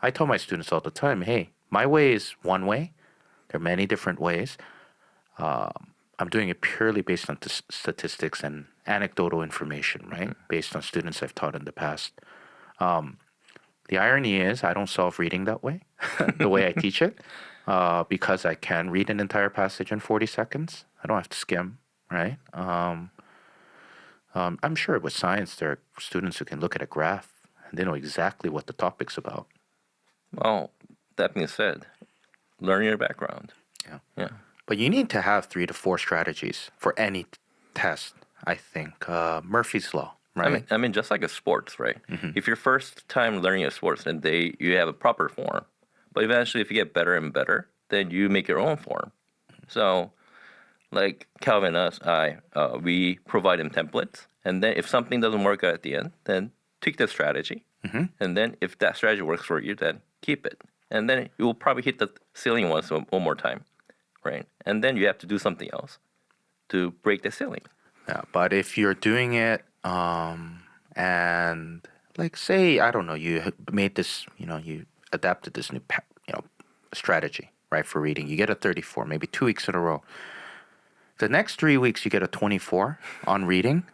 I tell my students all the time, hey, my way is one way. There are many different ways. I'm doing it purely based on statistics and anecdotal information, right? Based on students I've taught in the past. Um, the irony is, I don't solve reading that way, the way I teach it, because I can read an entire passage in 40 seconds. I don't have to skim, right? I'm sure with science, there are students who can look at a graph and they know exactly what the topic's about. Well, that being said, learn your background. Yeah. Yeah. But you need to have 3 to 4 strategies for any test, I think. Murphy's Law, right? I mean, just like a sports, right? If you're first time learning a sports, then you have a proper form. But eventually, if you get better and better, then you make your own form. So, like Calvin and we provide them templates, and then if something doesn't work out at the end, then tweak the strategy, and then if that strategy works for you, then keep it, and then you will probably hit the ceiling once one more time, right? And then you have to do something else to break the ceiling. Yeah, but if you're doing it, and like say, I don't know, you made this, you adapted this new, strategy, right, for reading. You get a 34, maybe 2 weeks in a row. The next 3 weeks, you get a 24 on reading.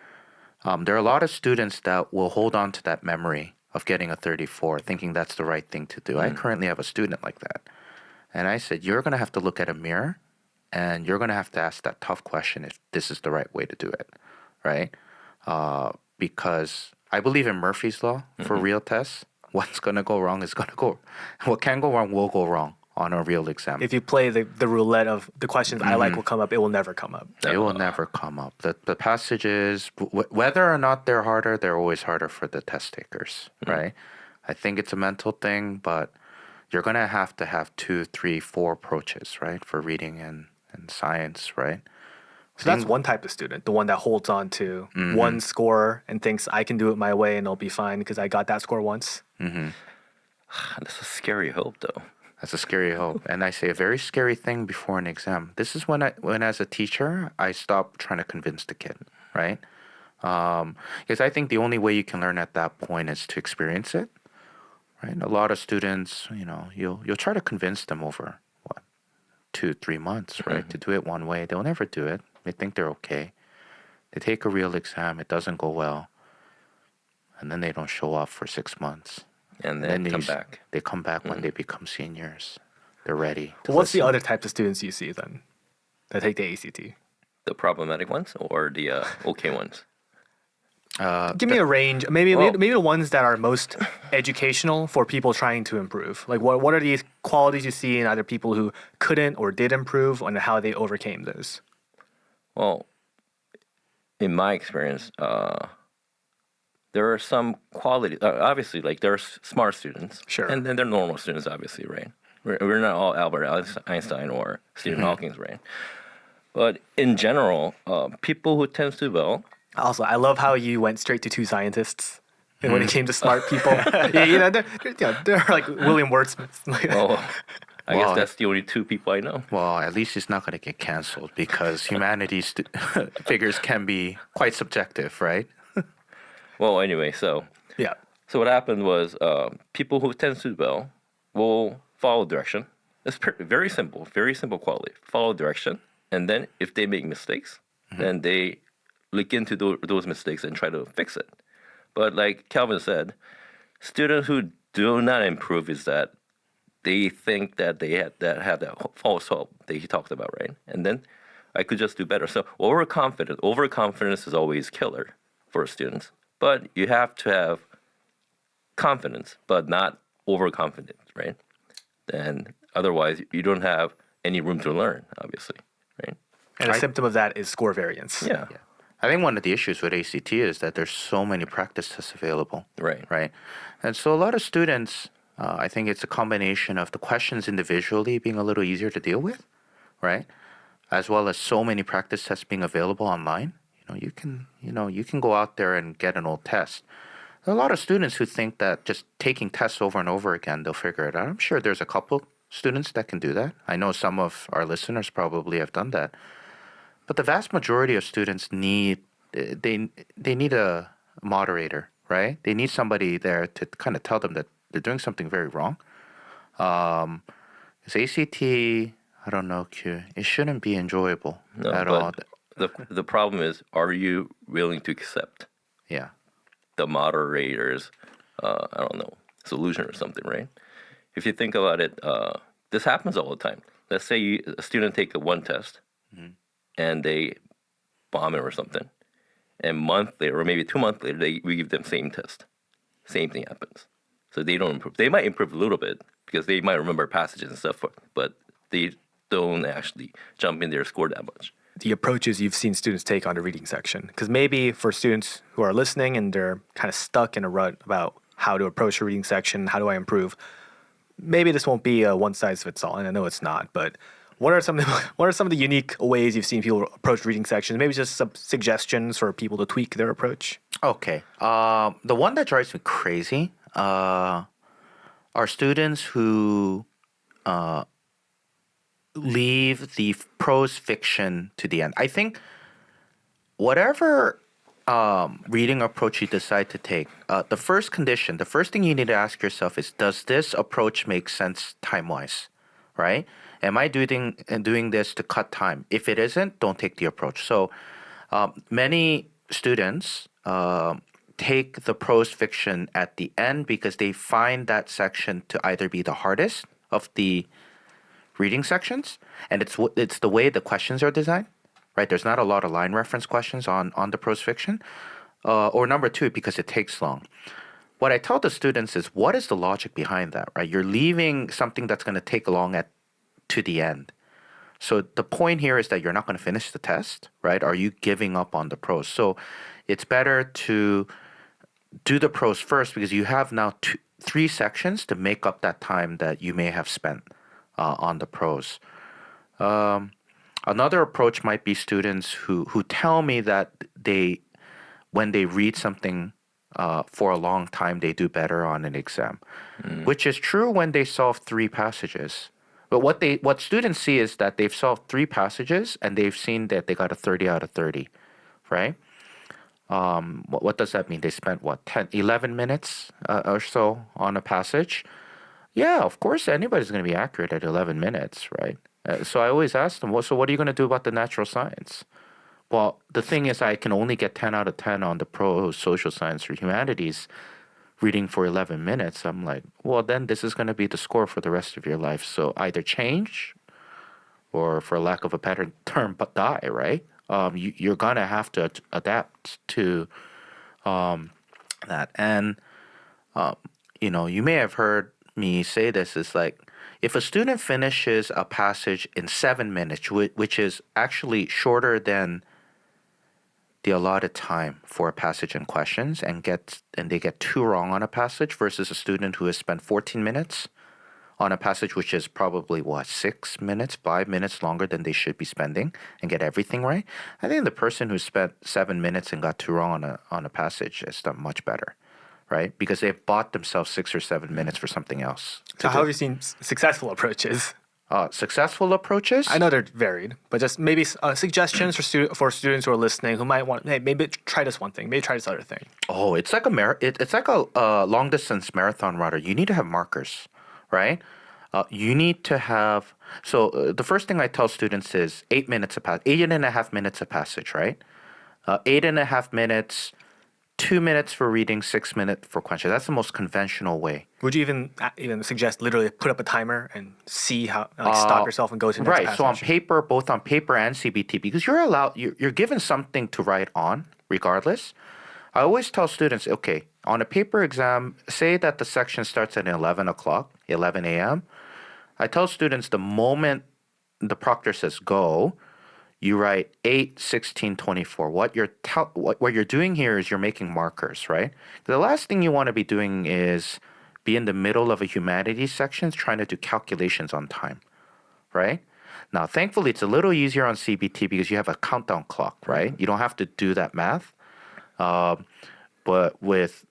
There are a lot of students that will hold on to that memory of getting a 34, thinking that's the right thing to do. I currently have a student like that. And I said, you're going to have to look at a mirror and you're going to have to ask that tough question if this is the right way to do it, right? Because I believe in Murphy's Law for real tests. What's going to go wrong is going to go. What can go wrong will go wrong on a real exam. If you play the roulette of the questions I like will come up, it will never come up. It will never come up. The passages, whether or not they're harder, they're always harder for the test takers, right? I think it's a mental thing, but you're going to have 2, 3, 4 approaches, right, for reading and science, right? So that's one type of student, the one that holds on to one score and thinks I can do it my way and I'll be fine because I got that score once. That's a scary hope, though. That's a scary hope. And I say a very scary thing before an exam. This is when as a teacher, I stop trying to convince the kid, right? Because I think the only way you can learn at that point is to experience it, right? A lot of students, you'll try to convince them over, 2, 3 months, right? To do it one way. They'll never do it. They think they're okay. They take a real exam. It doesn't go well. And then they don't show up for 6 months. And then come back. They come back when they become seniors. They're ready. What's the other types of students you see then that take the ACT? The problematic ones or the okay ones? Give me a range. Maybe the ones that are most educational for people trying to improve. Like what are these qualities you see in either people who couldn't or did improve and how they overcame those? Well, in my experience, there are some quality. Obviously, like there are smart students, Sure, and then there are normal students. Obviously, right? We're not all Albert Einstein or Stephen Hawking, right? But in general, people who tend to do well. Also, I love how you went straight to 2 scientists when it came to smart people. They're like William Wordsmith. Well, I guess that's the only 2 people I know. Well, at least he's not going to get canceled because humanities figures can be quite subjective, right? Well, anyway, so what happened was people who tend to do well will follow direction. It's very simple quality. Follow direction, and then if they make mistakes, then they look into those mistakes and try to fix it. But like Calvin said, students who do not improve is that they think that they have that false hope that he talked about, right? And then I could just do better. So overconfidence is always killer for students. But you have to have confidence, but not overconfident, right? And otherwise, you don't have any room to learn, obviously, right? And a symptom of that is score variance. Yeah. I think one of the issues with ACT is that there's so many practice tests available. Right. And so a lot of students, I think it's a combination of the questions individually being a little easier to deal with, right? As well as so many practice tests being available online. You can go out there and get an old test. There are a lot of students who think that just taking tests over and over again, they'll figure it out. I'm sure there's a couple students that can do that. I know some of our listeners probably have done that. But the vast majority of students need a moderator, right? They need somebody there to kind of tell them that they're doing something very wrong, Because ACT, I don't know, Q. It shouldn't be enjoyable No, at all. but the problem is, are you willing to accept Yeah. the moderator's, I don't know, solution or something, right? If you think about it, this happens all the time. Let's say a student take one test and they bomb it or something, and a month later, or maybe 2 months later, we give them same test. Same thing happens. So they don't improve. They might improve a little bit because they might remember passages and stuff, but they don't actually jump in their score that much. The approaches you've seen students take on the reading section, because maybe for students who are listening and they're kind of stuck in a rut about how to approach a reading section, how do I improve? Maybe this won't be a one size fits all, and I know it's not. But what are some of the unique ways you've seen people approach reading sections? Maybe just some suggestions for people to tweak their approach. Okay. The one that drives me crazy are students who leave the prose fiction to the end. I think whatever reading approach you decide to take, the first thing you need to ask yourself is, does this approach make sense time-wise, right? Am I doing this to cut time? If it isn't, don't take the approach. So many students take the prose fiction at the end because they find that section to either be the hardest of the reading sections, and it's the way the questions are designed, right? There's not a lot of line reference questions on the prose fiction, or number two, because it takes long. What I tell the students is, what is the logic behind that, right? You're leaving something that's going to take long to the end. So the point here is that you're not going to finish the test, right? Are you giving up on the prose? So it's better to do the prose first because you have now 3 sections to make up that time that you may have spent on the prose. Another approach might be students who tell me that when they read something for a long time, they do better on an exam, which is true when they solve 3 passages. But what students see is that they've solved 3 passages and they've seen that they got a 30 out of 30, right? What does that mean? They spent 11 minutes or so on a passage. Yeah, of course, anybody's going to be accurate at 11 minutes, right? So I always ask them, so what are you going to do about the natural science? Well, the thing is, I can only get 10 out of 10 on the prose, social science, or humanities reading for 11 minutes. I'm like, well, then this is going to be the score for the rest of your life. So either change or, for lack of a better term, but die, right? You're going to have to adapt to that. And, you may have heard me say this, is like, if a student finishes a passage in 7 minutes, which is actually shorter than the allotted time for a passage and questions, and they get 2 wrong on a passage, versus a student who has spent 14 minutes on a passage which is probably 6 minutes, 5 minutes longer than they should be spending, and get everything right, I think the person who spent 7 minutes and got 2 wrong on a passage has done much better, right? Because they've bought themselves 6 or 7 minutes for something else. So how have you seen successful approaches? Successful approaches? I know they're varied, but just maybe suggestions for students who are listening who might want, hey, maybe try this one thing, maybe try this other thing. Oh, it's like a long distance marathon runner. You need to have markers, right? You need to have. So the first thing I tell students is 8 minutes 8.5 minutes a passage, right? 8.5 minutes. 2 minutes for reading, 6 minutes for questions. That's the most conventional way. Would you even suggest literally put up a timer and see how stop yourself and go to the next passage? So on paper, both on paper and CBT, because you're given something to write on regardless. I always tell students, okay, on a paper exam, say that the section starts at 11 a.m. I tell students the moment the proctor says go, you write 8, 16, 24. What you're doing here is you're making markers, right? The last thing you want to be doing is be in the middle of a humanities section trying to do calculations on time, right? Now, thankfully, it's a little easier on CBT because you have a countdown clock, right? You don't have to do that math. But with,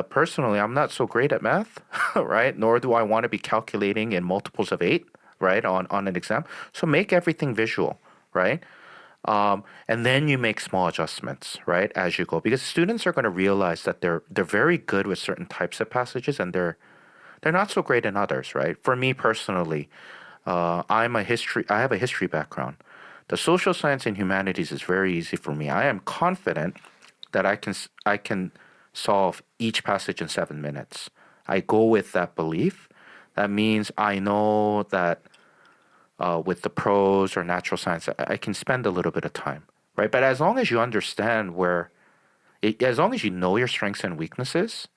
personally, I'm not so great at math, right? Nor do I want to be calculating in multiples of 8. Right, on an exam. So make everything visual, right? And then you make small adjustments, right, as you go. Because students are going to realize that they're very good with certain types of passages, and they're they're not so great in others, right? For me personally, I have a history background. The social science and humanities is very easy for me. I am confident that I can solve each passage in 7 minutes. I go with that belief. That means I know that with the prose or natural science, I can spend a little bit of time, right? But as long as you understand as long as you know your strengths and weaknesses,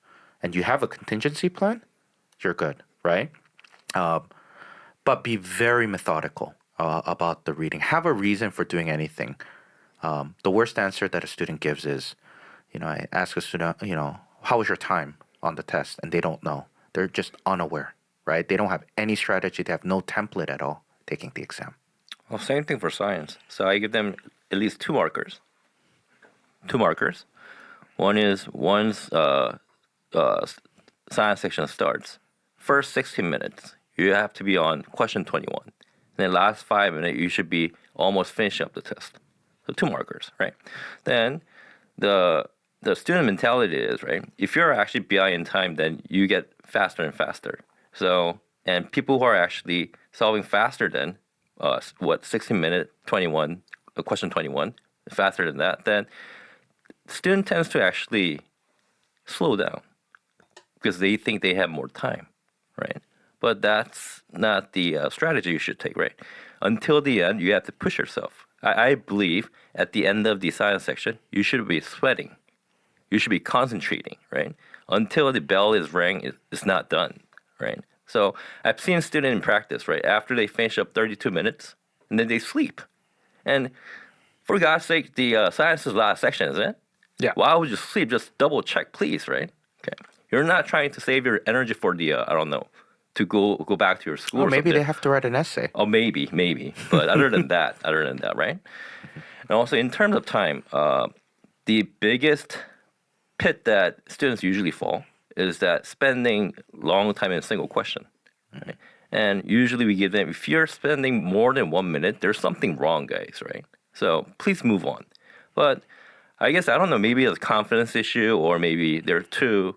and you have a contingency plan, you're good, right? But be very methodical about the reading. Have a reason for doing anything. The worst answer that a student gives is, I ask a student, how was your time on the test? And they don't know. They're just unaware, right? They don't have any strategy. They have no template at all taking the exam. Well, same thing for science. So I give them at least 2 markers. 2 markers. One is once science section starts, first 16 minutes, you have to be on question 21. And then last 5 minutes, you should be almost finishing up the test. So 2 markers, right? Then the student mentality is, right, if you're actually behind in time, then you get faster and faster. So, and people who are actually solving faster than 16 minute 21, question 21, faster than that, then student tends to actually slow down because they think they have more time, right? But that's not the strategy you should take, right? Until the end, you have to push yourself. I believe at the end of the science section, you should be sweating. You should be concentrating, right? Until the bell is rang, it's not done, right? So I've seen students in practice, right? After they finish up 32 minutes, and then they sleep. And for God's sake, the science is the last section, isn't it? Yeah. Why would you sleep? Just double check, please, right? Okay. You're not trying to save your energy for the, to go back to your school. Or or maybe something. they have to write an essay. Oh, maybe. But other than that, right? And also in terms of time, the biggest pit that students usually fall is that spending long time in a single question. Right? And usually we give them, if you're spending more than 1 minute, there's something wrong, guys, right? So please move on. But I guess, I don't know, maybe it's a confidence issue or maybe they're too...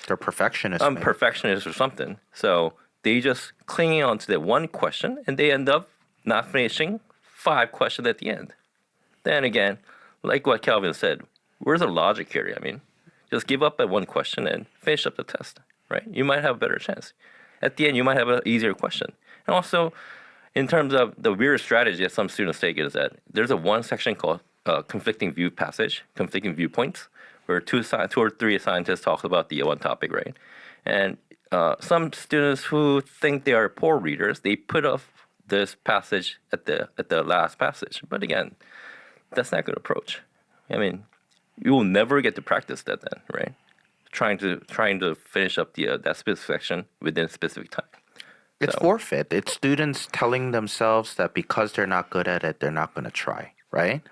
They're perfectionists. Perfectionists or something. So they just clinging on to that one question and they end up not finishing 5 questions at the end. Then again, like what Calvin said, where's the logic here? I mean, just give up at one question and finish up the test, right? You might have a better chance. At the end, you might have an easier question. And also, in terms of the weird strategy that some students take is that there's a one section called conflicting viewpoints, where 2 or 3 scientists talk about the one topic, right? And some students who think they are poor readers, they put off this passage at the last passage. But again, that's not a good approach. I mean, you will never get to practice that then, right? Trying to finish up that specific section within a specific time. It's forfeit. It's students telling themselves that because they're not good at it, they're not going to try, right?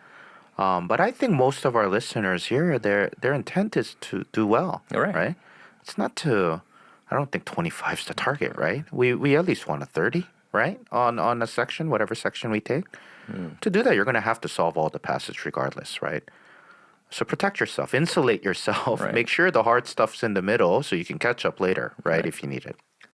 But I think most of our listeners here, their intent is to do well, right? It's not to. I don't think 25 is the target, right? We at least want a 30, right? On a section, whatever section we take. To do that, you're going to have to solve all the passages regardless, right? So protect yourself, insulate yourself, make sure the hard stuff's in the middle so you can catch up later, right? If you need it.